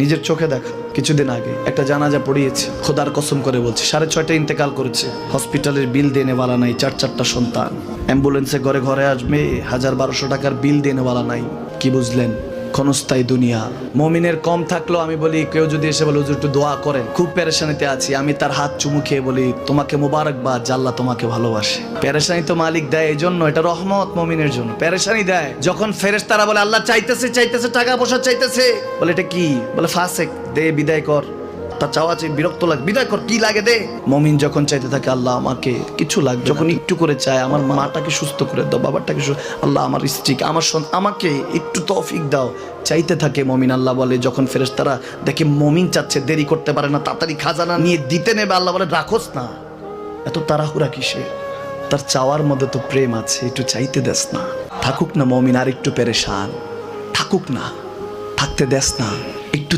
নিজের চোখে দেখা কিছুদিন আগে একটা জানাজা পড়িয়েছে, খোদার কসম করে বলছে 6:30 ইন্তেকাল করেছে। হসপিটালের বিল দেনেওয়ালা নাই, 4 সন্তান, অ্যাম্বুলেন্সে ঘরে ঘরে আসবে, 1000-1200 টাকার বিল দেনেওয়ালা নাই। কি বুঝলেন? ক্ষণস্থায়ী দুনিয়া। মুমিনের কম থাকলেও আমি বলি, কেউ যদি এসে বলে হুজুর একটু দোয়া করেন, খুব পেরেশানিতে আছি, আমি তার হাত চুমু খেয়ে বলি তোমাকে মোবারকবাদ, আল্লাহ তোমাকে ভালোবাসে। পেরেশানি তো মালিক দেয়, এই জন্য এটা রহমত মুমিনের জন্য। পেরেশানি দেয় যখন ফেরেশতারা বলে আল্লাহ চাইতেছে টাকা পয়সা চাইতেছে, বলে এটা কি? বলে ফাসেক, দে বিদায় কর। তার চাওয়া চাই, বিরক্ত লাগে, বিদায় কর, কি লাগে দে। মুমিন যখন চাইতে থাকে আল্লাহ আমাকে কিছু লাগবে, যখন একটু করে চায় আমার মাটাকে সুস্থ করে দাও, বাবাটাকে আল্লাহ আমার স্ত্রীকে, আমার আমাকে একটু তৌফিক দাও, চাইতে থাকে মুমিন। আল্লাহ বলে যখন ফেরেশতারা দেখে মুমিন চাচ্ছে, দেরি করতে পারে না, তাড়াতাড়ি খাজানা নিয়ে দিতে নেবে, আল্লাহ বলে রাখোস না, এত তাড়াহুড়া কিসে? তার চাওয়ার মধ্যে তো প্রেম আছে, একটু চাইতে দেস না। থাকুক না মুমিন আর একটু পেরেশান, থাকুক না, থাকতে দেস না, একটু